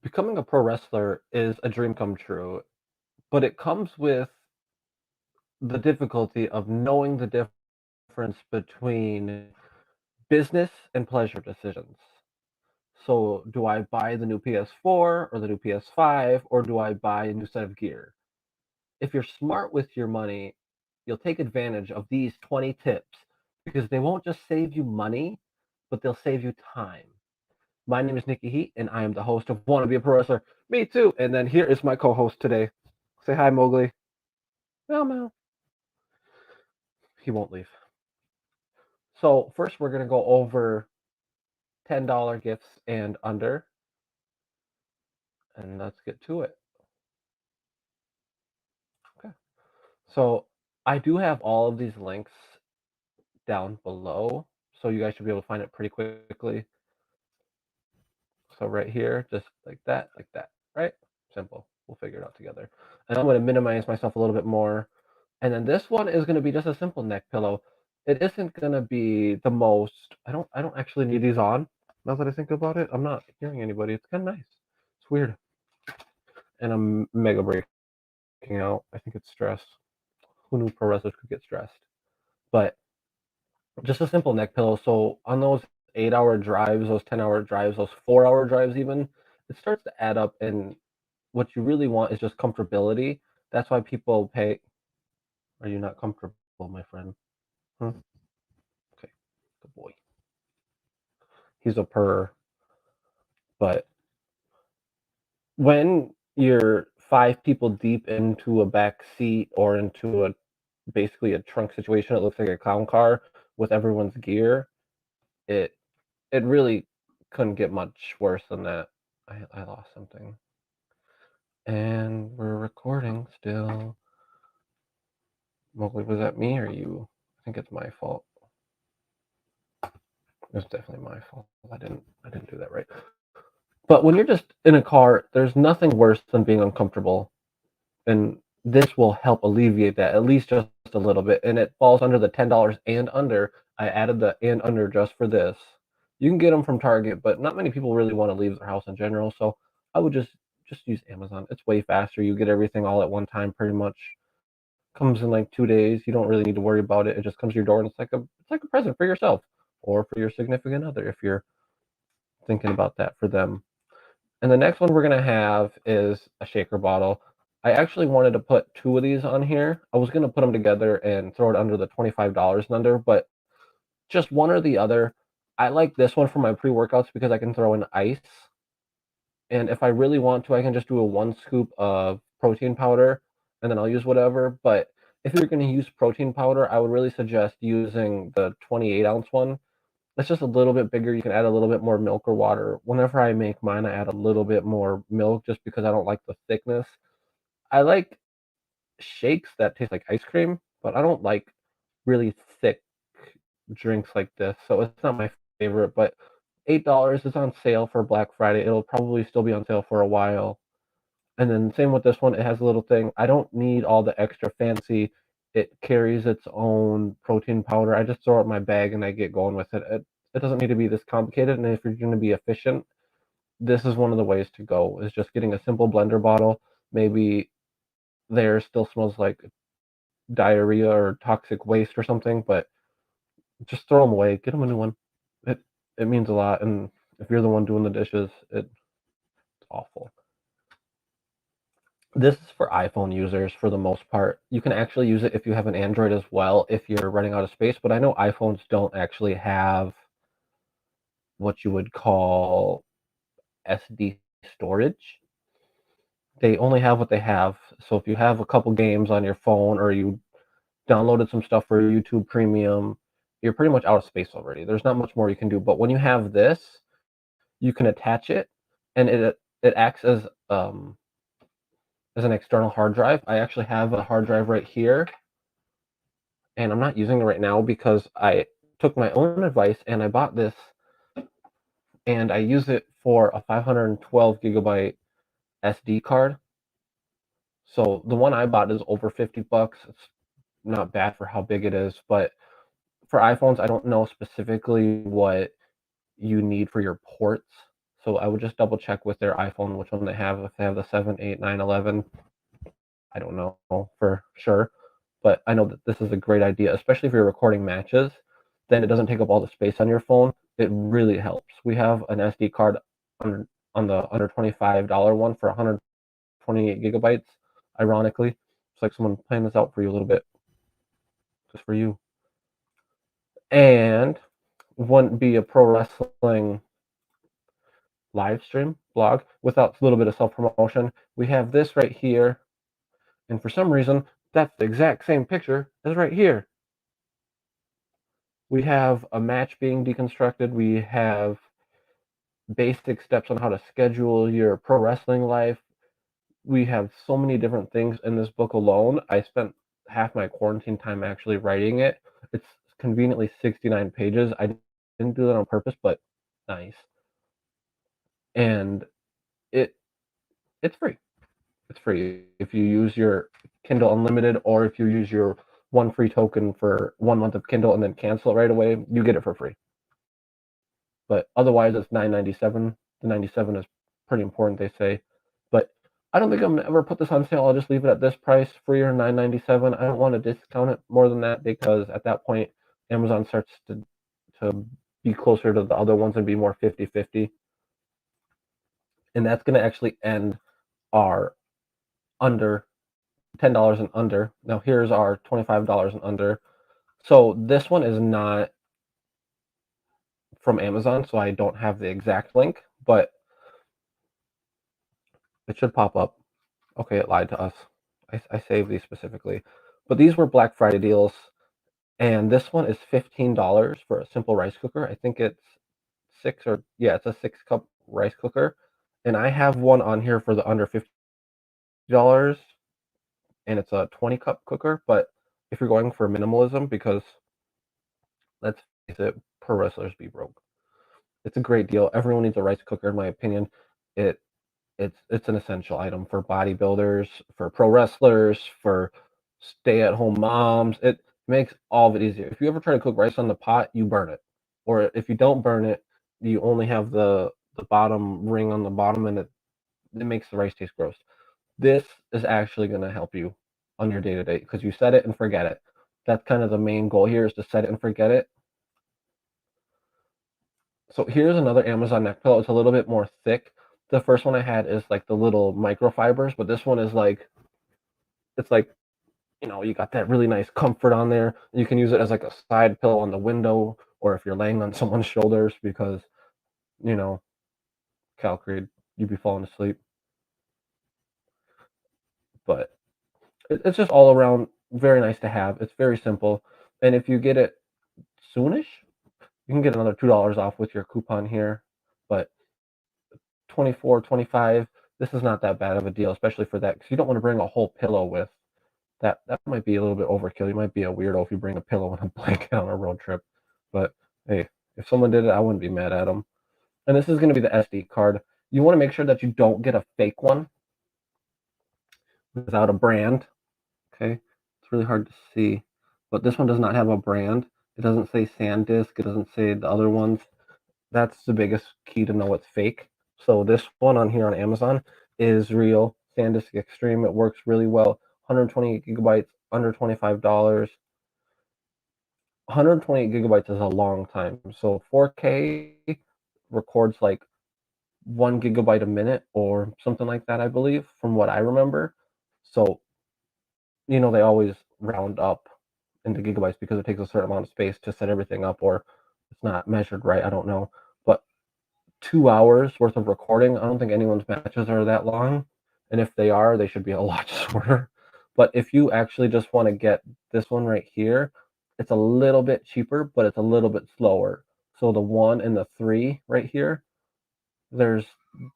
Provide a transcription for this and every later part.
Becoming a pro wrestler is a dream come true, but it comes with the difficulty of knowing the difference between business and pleasure decisions. So, do I buy the new PS4 or the new PS5 or do I buy a new set of gear? If you're smart with your money, you'll take advantage of these 20 tips because they won't just save you money, but they'll save you time. My name is Nikki Heat, and I am the host of Wanna Be a Pro Wrestler. Me too. And then here is my co-host today. Say hi, Mowgli. Meow meow. He won't leave. So first, we're gonna go over $10 gifts and under, and let's get to it. Okay. So I do have all of these links down below, so you guys should be able to find it pretty quickly. So right here, just like that, right? Simple. We'll figure it out together. And I'm going to minimize myself a little bit more. And then this one is going to be just a simple neck pillow. It isn't going to be the most. I don't actually need these on. Now that I think about it, I'm not hearing anybody. It's kind of nice. It's weird. And I'm mega breaking out. I think it's stress. Who knew pro wrestlers could get stressed? But just a simple neck pillow. So on those 8-hour drives, those 10-hour drives, those 4-hour drives, even, it starts to add up. And what you really want is just comfortability. That's why people pay. Are you not comfortable, my friend? Huh? Okay, good boy. He's a purr. But when you're 5 people deep into a back seat or into a basically a trunk situation, it looks like a clown car with everyone's gear. It it really couldn't get much worse than that. I lost something. And we're recording still. Mowgli, was that me or you? I think it's my fault. It's definitely my fault. I didn't do that right. But when you're just in a car, there's nothing worse than being uncomfortable. And this will help alleviate that at least just a little bit. And it falls under the $10 and under. I added the and under just for this. You can get them from Target, but not many people really want to leave their house in general. So I would just use Amazon. It's way faster. You get everything all at one time, pretty much. Comes in like 2 days. You don't really need to worry about it. It just comes to your door, and it's like a present for yourself or for your significant other if you're thinking about that for them. And the next one we're gonna have is a shaker bottle. I actually wanted to put two of these on here. I was gonna put them together and throw it under the $25 and under, but just one or the other. I like this one for my pre-workouts because I can throw in ice. And if I really want to, I can just do a 1 scoop of protein powder and then I'll use whatever. But if you're gonna use protein powder, I would really suggest using the 28-ounce one. It's just a little bit bigger. You can add a little bit more milk or water. Whenever I make mine, I add a little bit more milk just because I don't like the thickness. I like shakes that taste like ice cream, but I don't like really thick drinks like this. So it's not my favorite, but $8 is on sale for Black Friday. It'll probably still be on sale for a while. And then same with this one, it has a little thing. I don't need all the extra fancy. It carries its own protein powder. I just throw it in my bag and I get going with it. It doesn't need to be this complicated. And if you're going to be efficient, this is one of the ways to go. Is just getting a simple blender bottle. Maybe there still smells like diarrhea or toxic waste or something, but just throw them away. Get them a new one. It it means a lot. And if you're the one doing the dishes, it's awful. This is for iPhone users for the most part. You can actually use it if you have an Android as well if you're running out of space, but I know iPhones don't actually have what you would call SD storage. They only have what they have. So if you have a couple games on your phone or you downloaded some stuff for YouTube Premium, you're pretty much out of space already. There's not much more you can do. But when you have this, you can attach it and it acts as an external hard drive. I actually have a hard drive right here and I'm not using it right now because I took my own advice and I bought this and I use it for a 512 gigabyte SD card. So the one I bought is over 50 bucks. It's not bad for how big it is, but for iPhones, I don't know specifically what you need for your ports. So I would just double check with their iPhone which one they have. If they have the 7, 8, 9, 11, I don't know for sure, but I know that this is a great idea, especially if you're recording matches. Then it doesn't take up all the space on your phone. It really helps. We have an SD card on the under $25 one for 128 gigabytes. Ironically, it's like someone planned this out for you a little bit, just for you. And wouldn't be a pro wrestling live stream blog without a little bit of self promotion. We have this right here, and for some reason, that's the exact same picture as right here. We have a match being deconstructed. We have basic steps on how to schedule your pro wrestling life. We have so many different things in this book alone. I spent half my quarantine time actually writing it. It's conveniently 69 pages. I didn't do that on purpose, but nice. And it it's free. It's free if you use your Kindle Unlimited, or if you use your one free token for 1 month of Kindle and then cancel it right away, you get it for free. But otherwise, it's 9.97. The 97 is pretty important, they say. But I don't think I'm gonna ever put this on sale. I'll just leave it at this price, free or 9.97. I don't want to discount it more than that, because at that point, Amazon starts to be closer to the other ones and be more 50-50. And that's going to actually end our under $10 and under. Now here's our $25 and under. So this one is not from Amazon, so I don't have the exact link, but it should pop up. Okay, it lied to us. I saved these specifically. But these were Black Friday deals, and this one is $15 for a simple rice cooker. I think it's it's a 6 cup rice cooker. And I have one on here for the under $50, and it's a 20-cup cooker. But if you're going for minimalism, because let's face it, pro wrestlers be broke. It's a great deal. Everyone needs a rice cooker, in my opinion. It it's an essential item for bodybuilders, for pro wrestlers, for stay-at-home moms. It makes all of it easier. If you ever try to cook rice on the pot, you burn it, or if you don't burn it, you only have the bottom ring on the bottom, and it makes the rice taste gross. This is actually going to help you on your day to day, because you set it and forget it. That's kind of the main goal here, is to set it and forget it. So here's another Amazon neck pillow. It's a little bit more thick. The first one I had is like the little microfibers, but this one is like, it's like, you got that really nice comfort on there. You can use it as like a side pillow on the window, or if you're laying on someone's shoulders, because, you know, Cal Creed, you'd be falling asleep. But it's just all around very nice to have. It's very simple. And if you get it soonish, you can get another $2 off with your coupon here. But 24, 25, this is not that bad of a deal, especially for that, because you don't want to bring a whole pillow with. That might be a little bit overkill. You might be a weirdo if you bring a pillow and a blanket on a road trip. But hey, if someone did it, I wouldn't be mad at them. And this is going to be the SD card. You want to make sure that you don't get a fake one without a brand. Okay, it's really hard to see, but this one does not have a brand. It doesn't say SanDisk. It doesn't say the other ones. That's the biggest key to know it's fake. So this one on here on Amazon is real. SanDisk Extreme. It works really well. 128 gigabytes, under $25. 128 gigabytes is a long time. So 4K records like 1 gigabyte a minute or something like that, I believe, from what I remember. So, they always round up into gigabytes because it takes a certain amount of space to set everything up, or it's not measured right. I don't know. But 2 hours worth of recording, I don't think anyone's matches are that long. And if they are, they should be a lot shorter. But if you actually just want to get this one right here, it's a little bit cheaper, but it's a little bit slower. So the 1 and the 3 right here, there's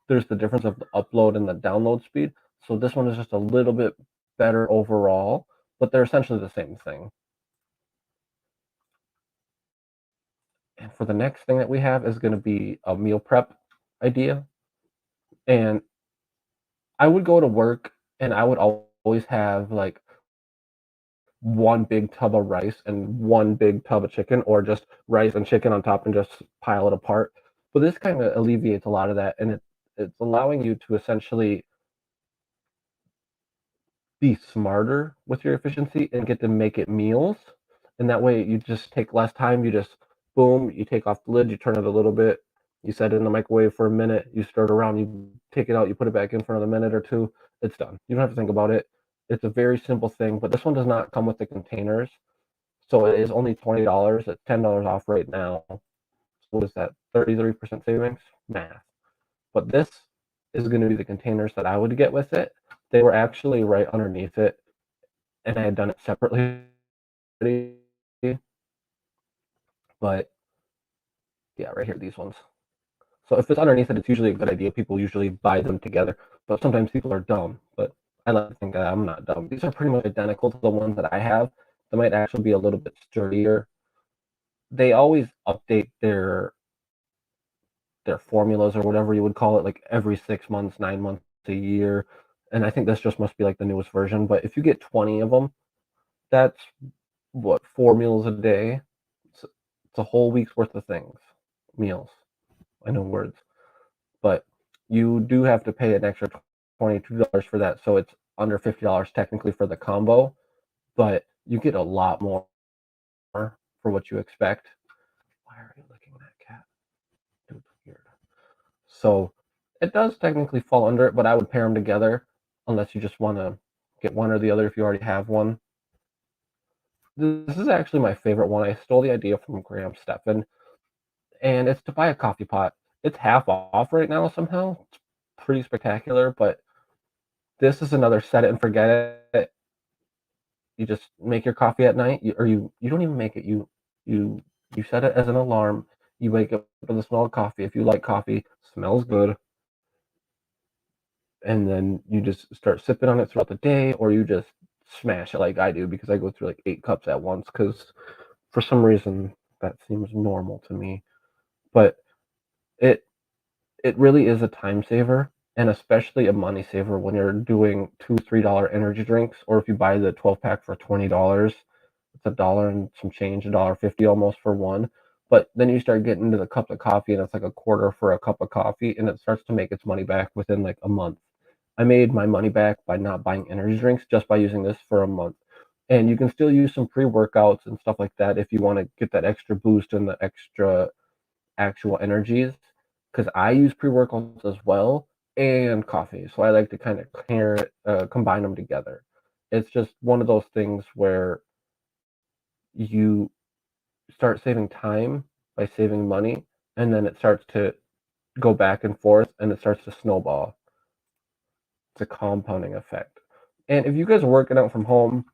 the difference of the upload and the download speed. So this one is just a little bit better overall, but they're essentially the same thing. And for the next thing that we have is going to be a meal prep idea. And I would go to work and I would always have like one big tub of rice and one big tub of chicken, or just rice and chicken on top and just pile it apart. But this kinda alleviates a lot of that, and it's allowing you to essentially be smarter with your efficiency and get to make it meals, and that way you just take less time, you just boom, you take off the lid, you turn it a little bit, you set it in the microwave for a minute, you stir it around, you take it out, you put it back in for another minute or 2, it's done. You don't have to think about it. It's a very simple thing, but this one does not come with the containers, so it is only $20, it's $10 off right now. What is that? 33% savings? Math. But this is gonna be the containers that I would get with it. They were actually right underneath it, and I had done it separately, but yeah, right here, these ones. So if it's underneath it, it's usually a good idea. People usually buy them together, but sometimes people are dumb. But I like to think that I'm not dumb. These are pretty much identical to the ones that I have. They might actually be a little bit sturdier. They always update their formulas or whatever you would call it, like every 6 months, 9 months, a year. And I think this just must be like the newest version. But if you get 20 of them, that's what, 4 meals a day. It's a whole week's worth of things, meals. I know words, but you do have to pay an extra $22 for that, so it's under $50 technically for the combo, but you get a lot more for what you expect. Why are you looking at that cat? Dude, weird. So it does technically fall under it, but I would pair them together unless you just want to get one or the other if you already have one. This is actually my favorite one. I stole the idea from Graham Stephan, and it's to buy a coffee pot. It's half off right now somehow. It's pretty spectacular, but this is another set it and forget it. You just make your coffee at night, you don't even make it. You you set it as an alarm. You wake up with the smell of coffee. If you like coffee, smells good, and then you just start sipping on it throughout the day, or you just smash it like I do because I go through like 8 cups at once because for some reason that seems normal to me. But it it really is a time saver and especially a money saver when you're doing $2, $3 energy drinks, or if you buy the 12 pack for $20, it's a dollar and some change, $1.50 almost for one. But then you start getting into the cups of coffee and it's like a quarter for a cup of coffee and it starts to make its money back within like a month. I made my money back by not buying energy drinks just by using this for a month. And you can still use some pre workouts and stuff like that if you want to get that extra boost and the extra actual energies because I use pre-workouts as well and coffee. So I like to kind of combine them together. It's just one of those things where you start saving time by saving money, and then it starts to go back and forth, and it starts to snowball. It's a compounding effect. And if you guys are working out from home,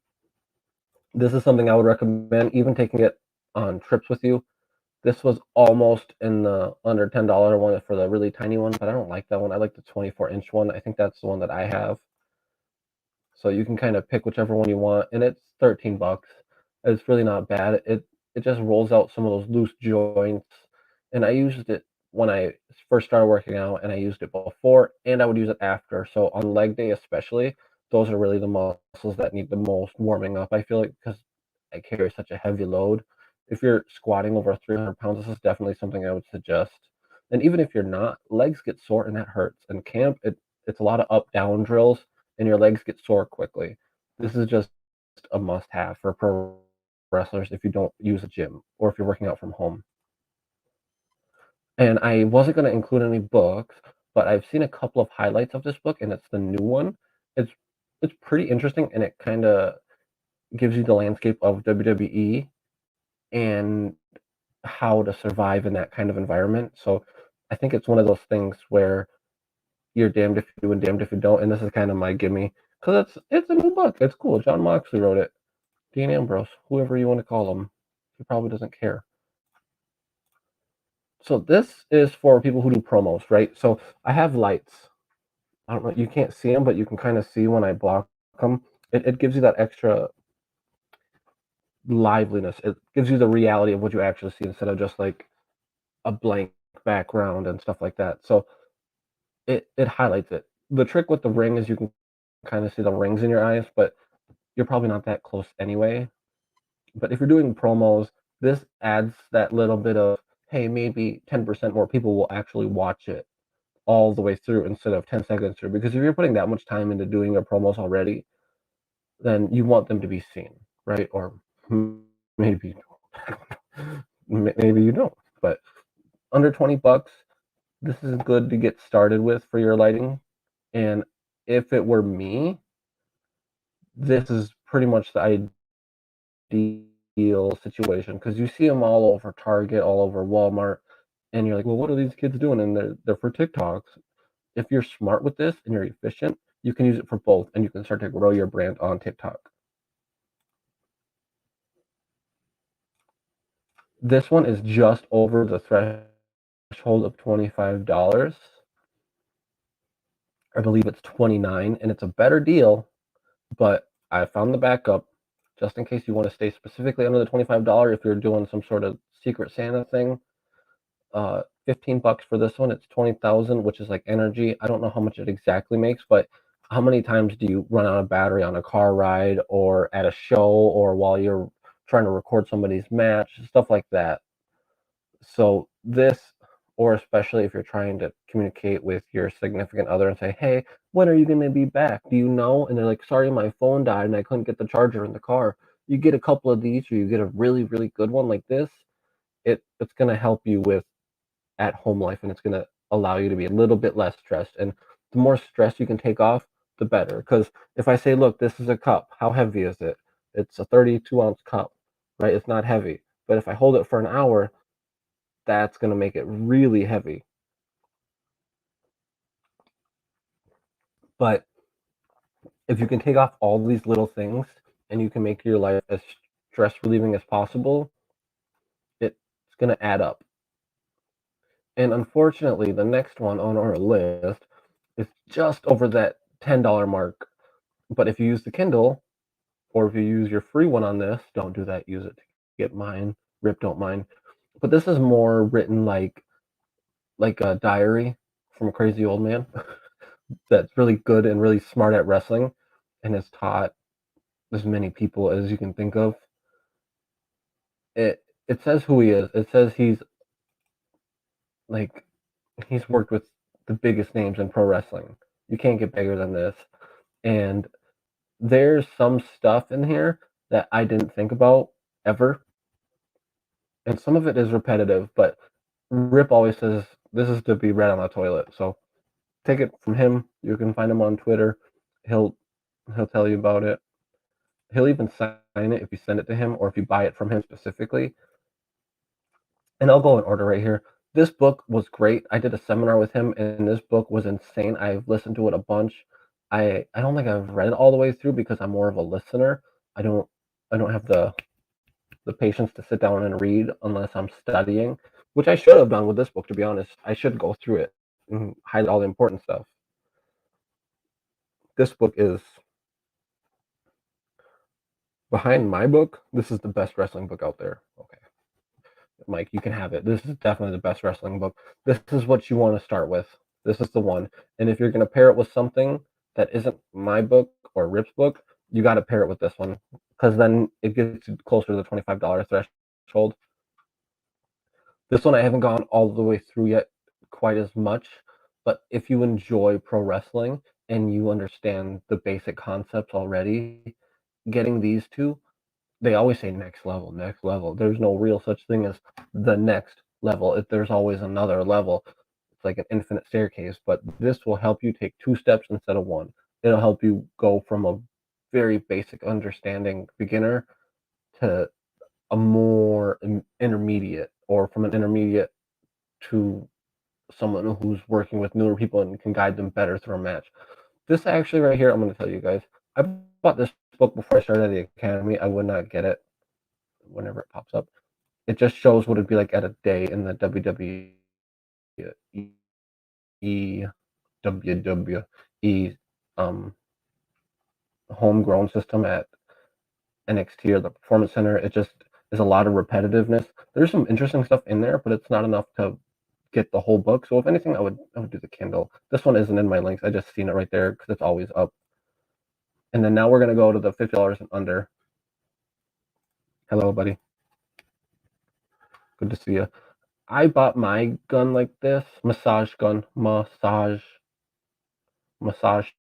this is something I would recommend, even taking it on trips with you. This was almost in the under $10 one for the really tiny one, but I don't like that one. I like the 24-inch one. I think that's the one that I have. So you can kind of pick whichever one you want, and it's 13 bucks. It's really not bad. It just rolls out some of those loose joints, and I used it when I first started working out, and I used it before, and I would use it after. So on leg day especially, those are really the muscles that need the most warming up. I feel like because I carry such a heavy load. If you're squatting over 300 pounds, this is definitely something I would suggest. And even if you're not, legs get sore and that hurts. And camp, it's a lot of up down drills and your legs get sore quickly. This is just a must have for pro wrestlers if you don't use a gym or if you're working out from home. And I wasn't going to include any books, but I've seen a couple of highlights of this book and it's the new one. It's it's pretty interesting and it kind of gives you the landscape of WWE and how to survive in that kind of environment. So I think it's one of those things where you're damned if you do and damned if you don't. And this is kind of my gimme because it's a new book. It's cool. John Moxley wrote it. Dean Ambrose, whoever you want to call him, he probably doesn't care. So this is for people who do promos, right? So I have lights. I don't know. You can't see them, but you can kind of see when I block them. It gives you that extra liveliness. It gives you the reality of what you actually see instead of just like a blank background and stuff like that. So it highlights it. The trick with the ring is you can kind of see the rings in your eyes, but you're probably not that close anyway. But if you're doing promos, this adds that little bit of hey, maybe 10% more people will actually watch it all the way through instead of 10 seconds through. Because if you're putting that much time into doing your promos already, then you want them to be seen, right? Or maybe maybe you don't. But under 20 bucks, this is good to get started with for your lighting. And if it were me, this is pretty much the ideal situation because you see them all over Target, all over Walmart, and you're like, well, what are these kids doing? And they're for TikToks. If you're smart with this and you're efficient, you can use it for both, and you can start to grow your brand on TikTok. This one is just over the threshold of $25. I believe it's 29, and it's a better deal, but I found the backup just in case you want to stay specifically under the $25 if you're doing some sort of Secret Santa thing. 15 bucks for this one. It's 20,000, which is like energy. I don't know how much it exactly makes, but how many times do you run out of battery on a car ride or at a show or while you're trying to record somebody's match, stuff like that. So this, or especially if you're trying to communicate with your significant other and say, hey, when are you going to be back? Do you know? And they're like, sorry, my phone died and I couldn't get the charger in the car. You get a couple of these, or you get a really, really good one like this. It's going to help you with at home life, and it's going to allow you to be a little bit less stressed. And the more stress you can take off, the better. Because if I say, look, this is a cup, how heavy is it? It's a 32-ounce cup, right? It's not heavy. But if I hold it for an hour, that's going to make it really heavy. But if you can take off all these little things and you can make your life as stress relieving as possible, it's going to add up. And unfortunately, the next one on our list is just over that $10 mark. But if you use the Kindle, or if you use your free one on this, don't do that. Use it to get mine. Rip, don't mind. But this is more written like a diary from a crazy old man that's really good and really smart at wrestling and has taught as many people as you can think of. It says who he is. It says like he's worked with the biggest names in pro wrestling. You can't get bigger than this. And there's some stuff in here that I didn't think about ever. And some of it is repetitive, but Rip always says this is to be read on the toilet. So take it from him. You can find him on Twitter. He'll he'll tell you about it. He'll even sign it if you send it to him or if you buy it from him specifically. And I'll go in order right here. This book was great. I did a seminar with him, and this book was insane. I've listened to it a bunch. I don't think I've read it all the way through because I'm more of a listener. I don't I don't have the patience to sit down and read unless I'm studying, which I should have done with this book, to be honest. I should go through it and highlight all the important stuff. This book is behind my book. This is the best wrestling book out there. Okay, Mike, you can have it. This is definitely the best wrestling book. This is what you want to start with. This is the one. And if you're going to pair it with something that isn't my book or Rip's book, you got to pair it with this one because then it gets you closer to the $25 threshold. This one I haven't gone all the way through yet quite as much, but if you enjoy pro wrestling and you understand the basic concepts already, getting these two, they always say next level, next level. There's no real such thing as the next level. There's always another level. It's like an infinite staircase, but this will help you take two steps instead of one. It'll help you go from a very basic understanding beginner to a more intermediate, or from an intermediate to someone who's working with newer people and can guide them better through a match. This actually right here, I'm going to tell you guys, I bought this book before I started the academy. I would not get it whenever it pops up. It just shows what it'd be like at a day in the WWE homegrown system at NXT or the Performance Center. It just is a lot of repetitiveness. There's some interesting stuff in there, but it's not enough to get the whole book. So if anything, I would do the Kindle. This one isn't in my links. I just seen it right there because it's always up. And then now we're gonna go to the $50 and under. Hello, buddy. Good to see you. I bought my gun like this, massage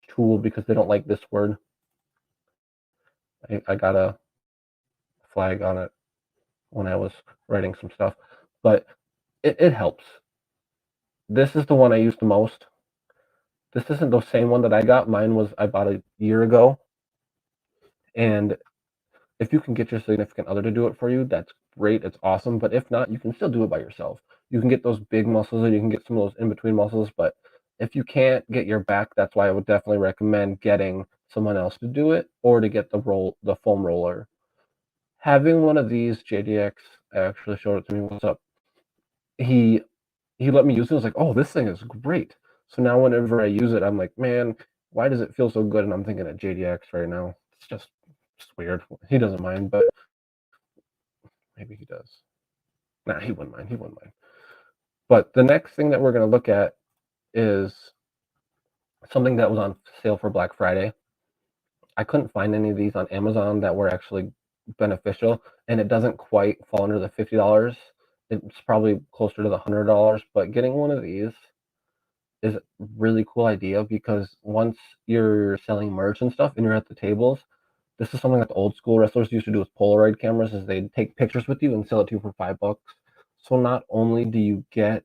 tool because they don't like this word. I got a flag on it when I was writing some stuff, but it helps. This is the one I use the most. This isn't the same one that I got. Mine was I bought a year ago, and if you can get your significant other to do it for you, that's great. It's awesome. But if not, you can still do it by yourself. You can get those big muscles and you can get some of those in between muscles. But if you can't get your back, that's why I would definitely recommend getting someone else to do it or to get the foam roller. Having one of these JDX actually showed it to me. What's up? He he let me use it. I was like, oh, this thing is great. So now whenever I use it, I'm like, man, why does it feel so good? And I'm thinking of JDX right now. It's just weird. He doesn't mind, but maybe he does. Nah, he wouldn't mind. He wouldn't mind. But the next thing that we're going to look at is something that was on sale for Black Friday. I couldn't find any of these on Amazon that were actually beneficial, and it doesn't quite fall under the $50. It's probably closer to the $100. But getting one of these is a really cool idea because once you're selling merch and stuff and you're at the tables, this is something that the old school wrestlers used to do with Polaroid cameras is they'd take pictures with you and sell it to you for $5. So not only do you get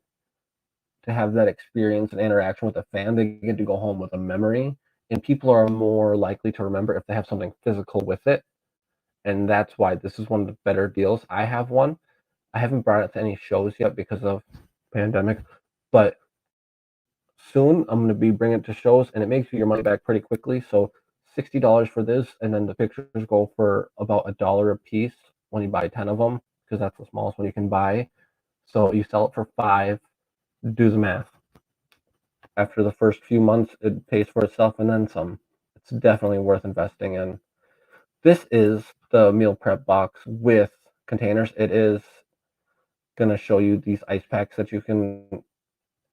to have that experience and interaction with a fan, they get to go home with a memory. And people are more likely to remember if they have something physical with it. And that's why this is one of the better deals. I have one. I haven't brought it to any shows yet because of pandemic, but soon I'm going to be bringing it to shows, and it makes you your money back pretty quickly. So $60 for this, and then the pictures go for about $1 a piece when you buy 10 of them because that's the smallest one you can buy. So you sell it for 5. Do the math. After the first few months, it pays for itself and then some. It's definitely worth investing in. This is the meal prep box with containers. It is going to show you these ice packs that you can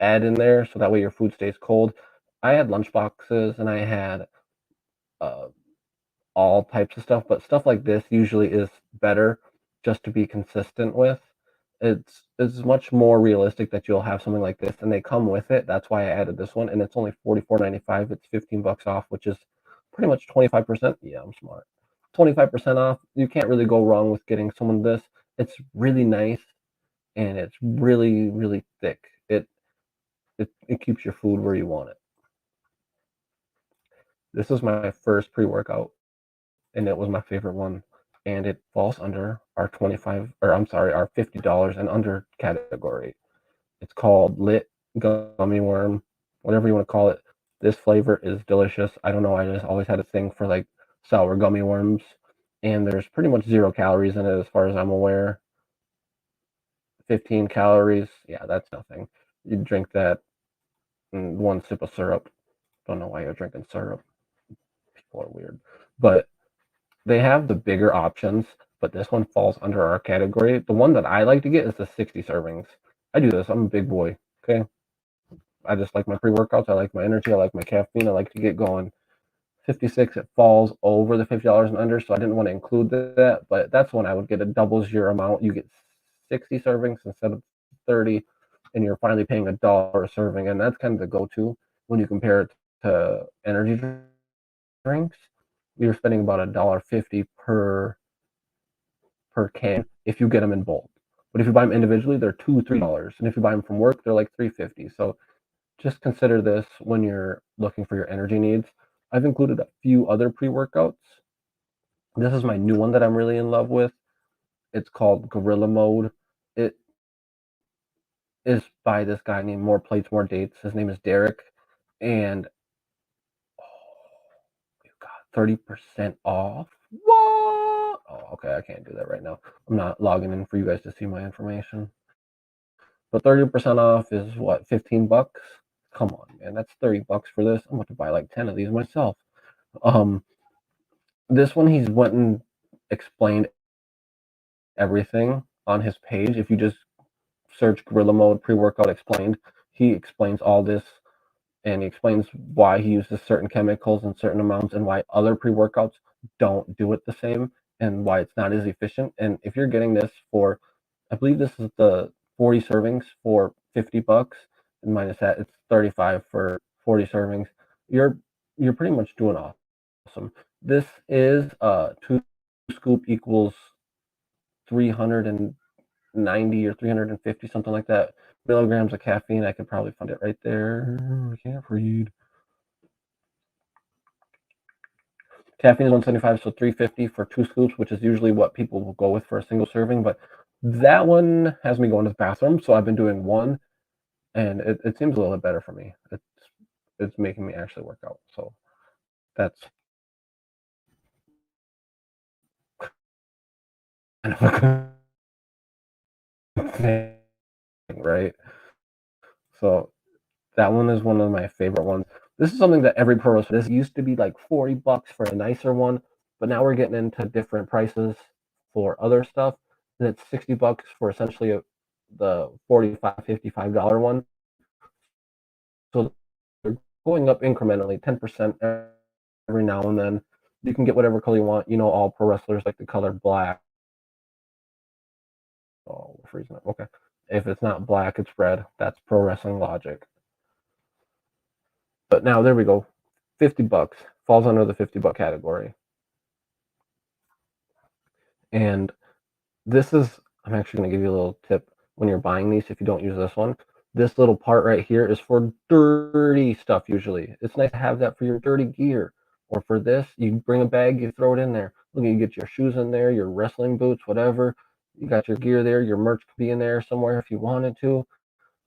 add in there so that way your food stays cold. I had lunch boxes and I had uh, all types of stuff, but stuff like this usually is better just to be consistent with. It's much more realistic that you'll have something like this and they come with it. That's why I added this one and it's only $44.95. It's $15 off, which is pretty much 25%. Yeah, I'm smart. 25% off. You can't really go wrong with getting someone this. It's really nice and it's really, really thick. It keeps your food where you want it. This was my first pre-workout and it was my favorite one. And it falls under our 25 or I'm sorry, our $50 and under category. It's called Lit Gummy Worm, whatever you want to call it. This flavor is delicious. I don't know. I just always had a thing for like sour gummy worms, and there's pretty much 0 calories in it as far as I'm aware. 15 calories. Yeah, that's nothing. You drink that in one sip of syrup. Don't know why you're drinking syrup. People are weird. But they have the bigger options, but this one falls under our category. The one that I like to get is the 60 servings. I do this. I'm a big boy. Okay. I just like my pre workouts. I like my energy. I like my caffeine. I like to get going. 56, it falls over the $50 and under, so I didn't want to include that, but that's when I would get a doubles your amount. You get 60 servings instead of 30, and you're finally paying $1 a serving, and that's kind of the go to when you compare it to energy drinks. You're spending about $1.50 per can if you get them in bulk. But if you buy them individually, they're $2, $3, and if you buy them from work, they're like $3.50. So just consider this when you're looking for your energy needs. I've included a few other pre-workouts. This is my new one that I'm really in love with. It's called Gorilla Mode. It is by this guy named More Plates, More Dates. His name is Derek. And you got 30% off. What? Oh, okay. I can't do that right now. I'm not logging in for you guys to see my information. But 30% off is what, $15? Come on, man. That's $30 for this. I'm about to buy like 10 of these myself. Um, this one he's went and explained everything on his page. If you just search Gorilla Mode pre-workout explained, he explains all this and he explains why he uses certain chemicals in certain amounts and why other pre-workouts don't do it the same and why it's not as efficient. And if you're getting this for, I believe this is the 40 servings for $50, and minus that, it's 35 for 40 servings. You're you're pretty much doing awesome. This is 2 scoop equals 390 or 350, something like that, milligrams of caffeine. I could probably find it right there. I can't read. Caffeine is 175, so 350 for 2 scoops, which is usually what people will go with for a single serving. But that one has me going to the bathroom, so I've been doing one, and it seems a little bit better for me. It's making me actually work out. So that's kind of a good thing, right? So that one is one of my favorite ones. This is something that every pro wrestler. This used to be like $40 for a nicer one, but now we're getting into different prices for other stuff, and it's $60 for essentially the $45, $55 one. So they're going up incrementally, 10% every now and then. You can get whatever color you want. All pro wrestlers like the color black. Oh, we're freezing up. Okay. If it's not black, it's red. That's pro wrestling logic. But now there we go. $50 falls under the $50 category. And this is, I'm actually going to give you a little tip when you're buying these if you don't use this one. This little part right here is for dirty stuff usually. It's nice to have that for your dirty gear. Or for this, you bring a bag, you throw it in there. Look, you get your shoes in there, your wrestling boots, whatever. You got your gear there. Your merch could be in there somewhere if you wanted to.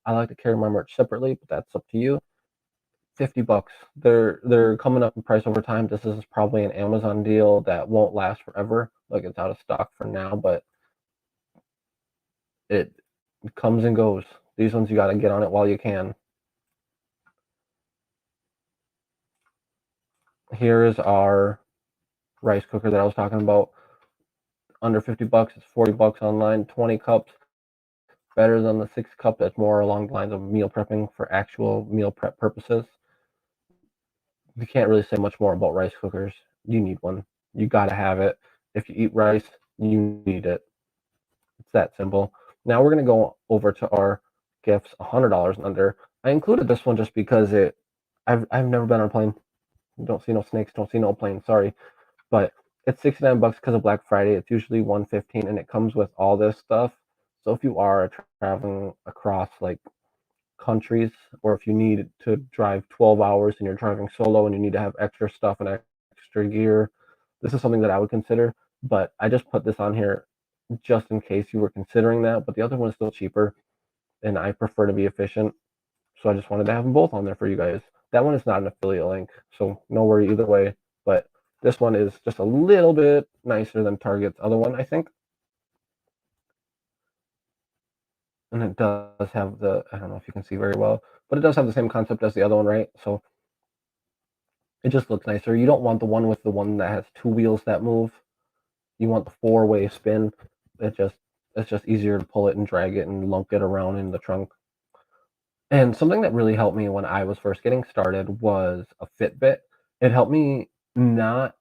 I like to carry my merch separately, but that's up to you. $50. They're coming up in price over time. This is probably an Amazon deal that won't last forever. Like it's out of stock for now, but it comes and goes. These ones you got to get on it while you can. Here is our rice cooker that I was talking about. Under $50, it's $40 online. 20 cups, better than the 6 cup. That's more along the lines of meal prepping for actual meal prep purposes. You can't really say much more about rice cookers. You need one. You got to have it. If you eat rice, you need it. It's that simple. Now we're going to go over to our gifts, $100 and under. I included this one just because I've never been on a plane. Don't see no snakes, don't see no plane, sorry. But it's $69 because of Black Friday. It's usually $115, and it comes with all this stuff. So if you are traveling across like countries, or if you need to drive 12 hours and you're driving solo and you need to have extra stuff and extra gear, this is something that I would consider. But I just put this on here just in case you were considering that. But the other one is still cheaper, and I prefer to be efficient. So I just wanted to have them both on there for you guys. That one is not an affiliate link, so no worry either way. But this one is just a little bit nicer than Target's other one, I think. And it does have I don't know if you can see very well, but it does have the same concept as the other one, right? So it just looks nicer. You don't want the one that has 2 wheels that move. You want the 4-way spin. It's just easier to pull it and drag it and lunk it around in the trunk. And something that really helped me when I was first getting started was a Fitbit. It helped me not,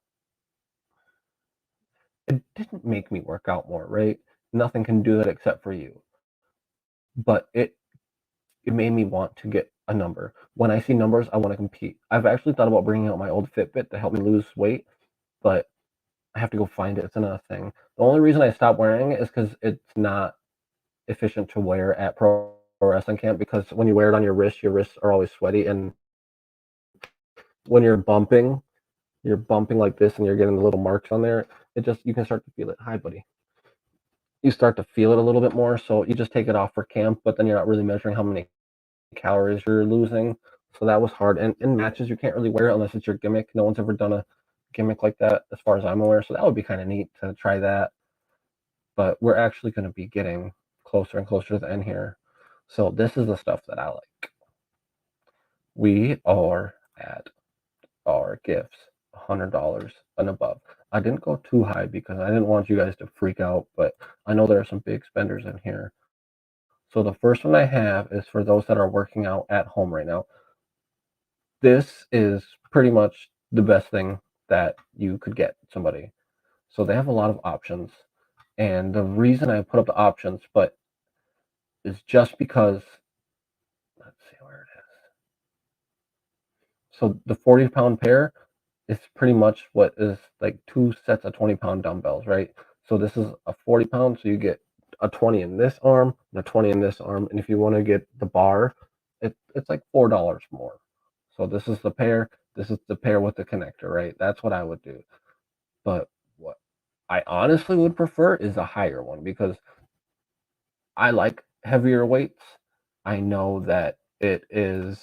it didn't make me work out more, right? Nothing can do that except for you. But it made me want to get a number. When I see numbers, I want to compete. I've actually thought about bringing out my old Fitbit to help me lose weight, but I have to go find it. It's another thing. The only reason I stopped wearing it is because it's not efficient to wear at pro wrestling camp, because when you wear it on your wrists are always sweaty, and when you're bumping like this and you're getting the little marks on there, you can start to feel it. Hi, buddy. You start to feel it a little bit more, so you just take it off for camp, but then you're not really measuring how many calories you're losing. So that was hard. And in matches, you can't really wear it unless it's your gimmick. No one's ever done a gimmick like that, as far as I'm aware. So that would be kind of neat to try that. But we're actually going to be getting closer and closer to the end here. So this is the stuff that I like. We are at our gifts, $100 and above. I didn't go too high because I didn't want you guys to freak out, but I know there are some big spenders in here. So the first one I have is for those that are working out at home right now. This is pretty much the best thing that you could get somebody. So they have a lot of options. And the reason I put up the options, but is just because let's see where it is. So the 40-pound pair is pretty much what is like 2 sets of 20-pound dumbbells, right? So this is a 40-pound, so you get a 20 in this arm and a 20 in this arm, and if you wanna get the bar, it's like $4 more. So this is the pair with the connector, right? That's what I would do. But what I honestly would prefer is a higher one because I like heavier weights. I know that it is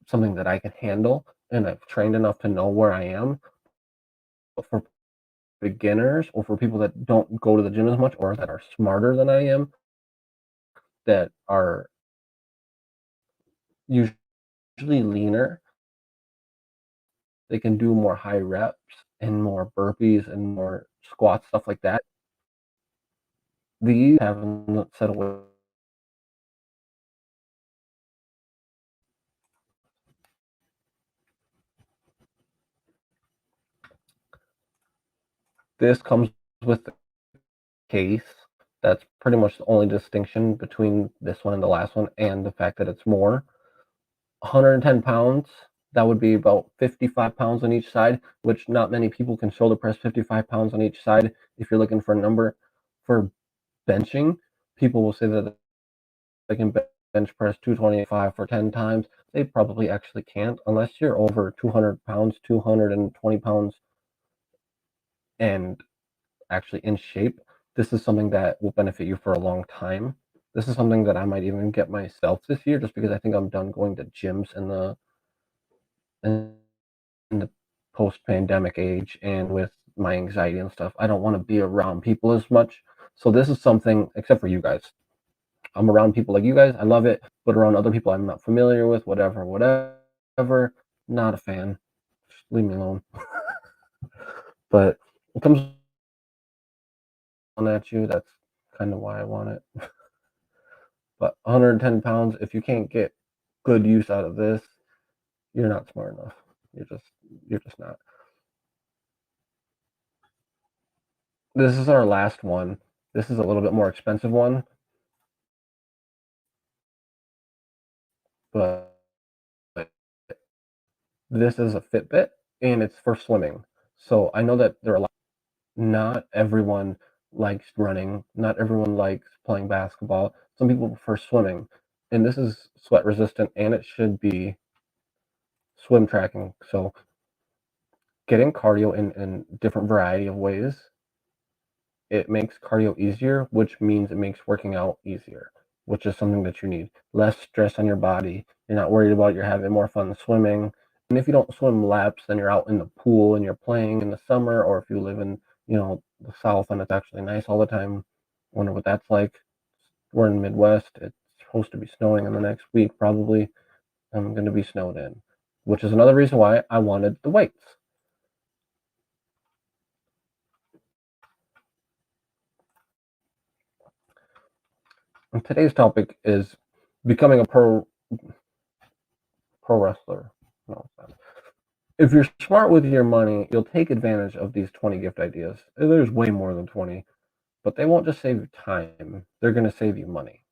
something that I can handle, and I've trained enough to know where I am. But for beginners or for people that don't go to the gym as much or that are smarter than I am, that are usually leaner, they can do more high reps and more burpees and more squats, stuff like that. These haven't set away. This comes with the case. That's pretty much the only distinction between this one and the last one, and the fact that it's more. 110 pounds, that would be about 55 pounds on each side, which not many people can shoulder press 55 pounds on each side. If you're looking for a number for benching, people will say that they can bench press 225 for 10 times. They probably actually can't unless you're over 200 pounds, 220 pounds, and actually in shape. This is something that will benefit you for a long time. This is something that I might even get myself this year just because I think I'm done going to gyms in the post-pandemic age and with my anxiety and stuff. I don't want to be around people as much. So this is something, except for you guys. I'm around people like you guys. I love it, but around other people I'm not familiar with, whatever. Not a fan. Just leave me alone. But it comes on at you. That's kind of why I want it. But 110 pounds, if you can't get good use out of this, you're not smart enough. You're just not. This is our last one. This is a little bit more expensive one, but this is a Fitbit and it's for swimming. So I know that there are a lot, not everyone likes running, not everyone likes playing basketball. Some people prefer swimming. And this is sweat resistant and it should be swim tracking. So getting cardio in different variety of ways, it makes cardio easier, which means it makes working out easier, which is something that you need. Less stress on your body. You're not worried about you're having more fun swimming. And if you don't swim laps, then you're out in the pool and you're playing in the summer, or if you live in, the south and it's actually nice all the time. Wonder what that's like. We're in the Midwest. It's supposed to be snowing in the next week, probably. I'm gonna be snowed in. Which is another reason why I wanted the weights. And today's topic is becoming a pro wrestler. No, it's not. If you're smart with your money, you'll take advantage of these 20 gift ideas. There's way more than 20, but they won't just save you time. They're going to save you money.